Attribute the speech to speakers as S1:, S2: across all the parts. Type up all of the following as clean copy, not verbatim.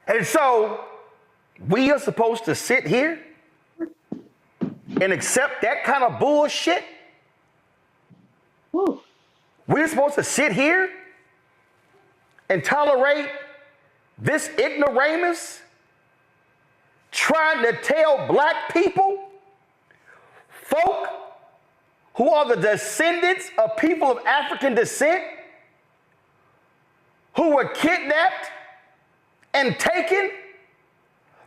S1: And so we are supposed to sit here and accept that kind of bullshit?
S2: Woo.
S1: We're supposed to sit here and tolerate this ignoramus trying to tell black people, folk who are the descendants of people of African descent, who were kidnapped and taken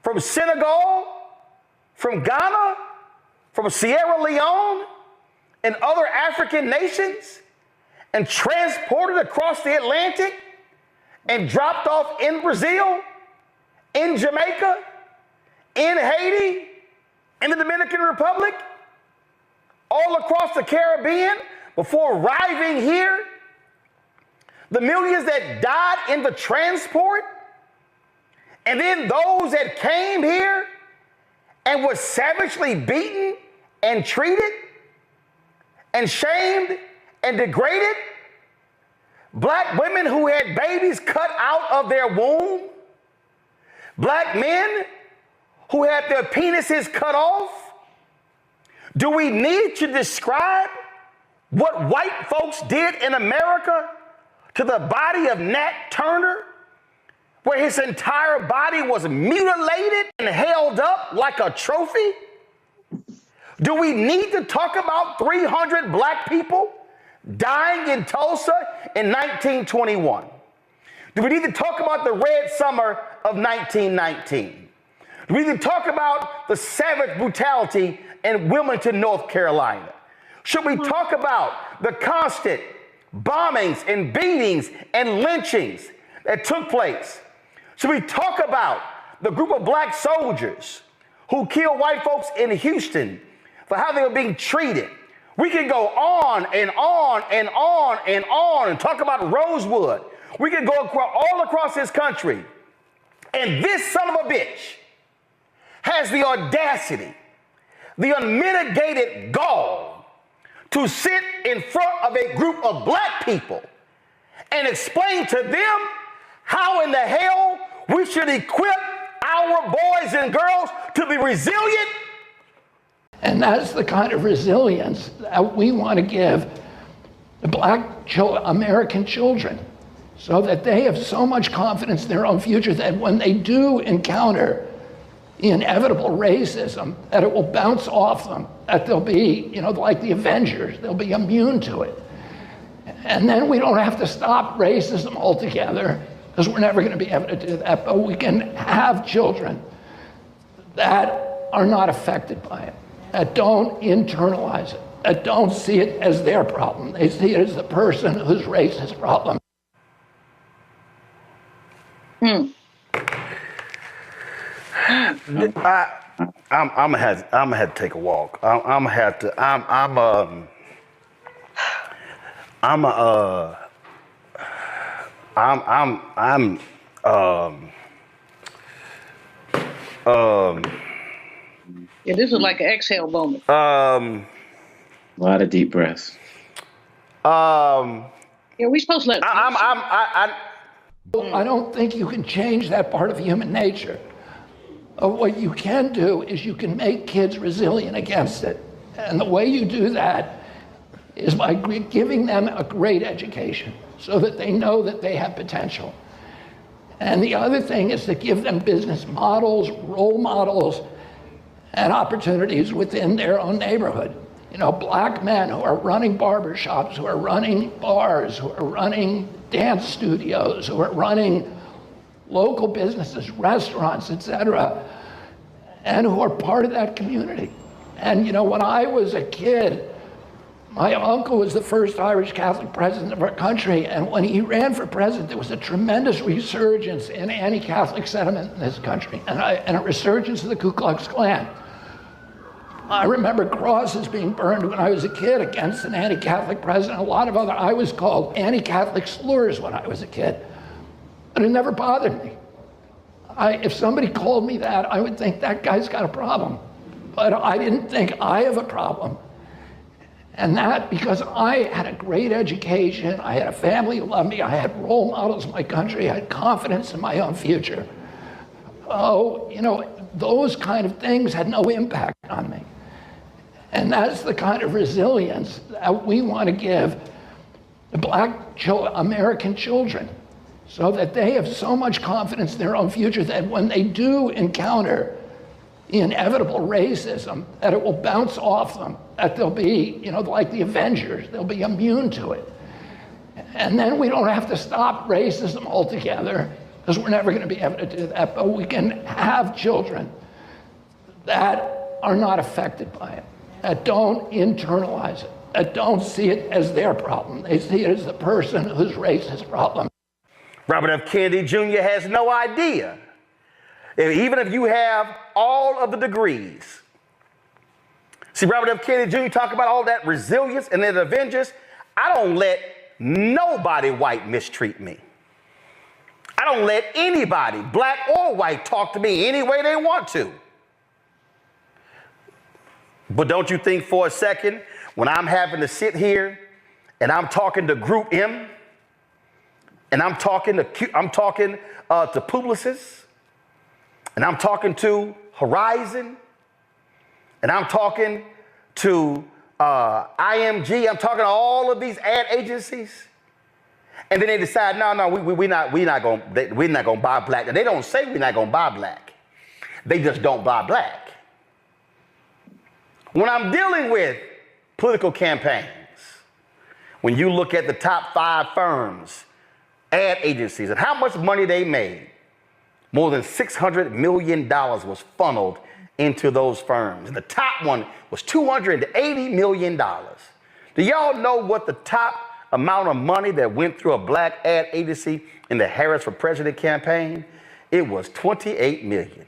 S1: from Senegal, from Ghana, from Sierra Leone, and other African nations, and transported across the Atlantic and dropped off in Brazil, in Jamaica, in Haiti, in the Dominican Republic, all across the Caribbean before arriving here. The millions that died in the transport, and then those that came here and were savagely beaten and treated and shamed and degraded. Black women who had babies cut out of their womb. Black men who had their penises cut off. Do we need to describe what white folks did in America to the body of Nat Turner, where his entire body was mutilated and held up like a trophy? Do we need to talk about 300 black people dying in Tulsa in 1921? Do we need to talk about the Red Summer of 1919? Do we need to talk about the savage brutality in Wilmington, North Carolina? Should we talk about the constant bombings and beatings and lynchings that took place? Should we talk about the group of black soldiers who killed white folks in Houston for how they were being treated? We can go on and on and on and on and talk about Rosewood. We can go all across this country. And this son of a bitch has the audacity, the unmitigated gall to sit in front of a group of black people and explain to them how in the hell we should equip our boys and girls to be resilient.
S3: And that's the kind of resilience that we want to give the black American children, so that they have so much confidence in their own future that when they do encounter the inevitable racism, that it will bounce off them, that they'll be, like the Avengers, they'll be immune to it. And then we don't have to stop racism altogether, because we're never going to be able to do that, but we can have children that are not affected by it, that don't internalize it, that don't see it as their problem. They see it as the person who's racist problem.
S1: I'm gonna have to take a walk.
S2: Yeah, this is like an exhale moment.
S4: A lot of deep breaths.
S2: Yeah, we supposed to let.
S3: I don't think you can change that part of human nature. What you can do is you can make kids resilient against it. And the way you do that is by giving them a great education so that they know that they have potential. And the other thing is to give them business models, role models, and opportunities within their own neighborhood. Black men who are running barbershops, who are running bars, who are running dance studios, who are running local businesses, restaurants, etc., and who are part of that community. And when I was a kid, my uncle was the first Irish Catholic president of our country, and when he ran for president, there was a tremendous resurgence in anti-Catholic sentiment in this country, and a resurgence of the Ku Klux Klan. I remember crosses being burned when I was a kid against an anti-Catholic president. I was called anti-Catholic slurs when I was a kid, but it never bothered me. If somebody called me that, I would think that guy's got a problem, but I didn't think I have a problem. And that because I had a great education, I had a family who loved me, I had role models in my country, I had confidence in my own future. Oh, those kind of things had no impact on me. And that's the kind of resilience that we want to give the Black American children, so that they have so much confidence in their own future that when they do encounter the inevitable racism, that it will bounce off them, that they'll be, like the Avengers, they'll be immune to it. And then we don't have to stop racism altogether, because we're never going to be able to do that, but we can have children that are not affected by it, that don't internalize it, that don't see it as their problem. They see it as the person who's raised his problem.
S1: Robert F. Kennedy Jr. has no idea. Even if you have all of the degrees. See, Robert F. Kennedy Jr. talk about all that resilience and then Avengers. I don't let nobody white mistreat me. I don't let anybody, black or white, talk to me any way they want to. But don't you think for a second, when I'm having to sit here and I'm talking to Group M, and I'm talking to Publicis, and I'm talking to Horizon, and I'm talking to IMG, I'm talking to all of these ad agencies, and then they decide, no, we're not gonna buy black. And they don't say we're not gonna buy black. They just don't buy black. When I'm dealing with political campaigns, when you look at the top 5 firms, ad agencies, and how much money they made, more than $600 million was funneled into those firms. And the top one was $280 million. Do y'all know what the top amount of money that went through a black ad agency in the Harris for President campaign? It was $28 million.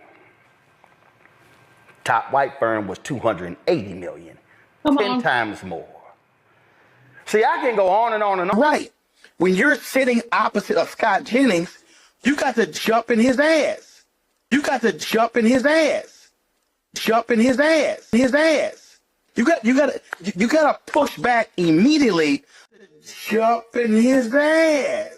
S1: Top white firm was $280 million. 10 times more. See, I can go on and on and on.
S5: Right. When you're sitting opposite of Scott Jennings, you got to jump in his ass. You got to jump in his ass. Jump in his ass. His ass. You got to push back immediately. Jump in his ass.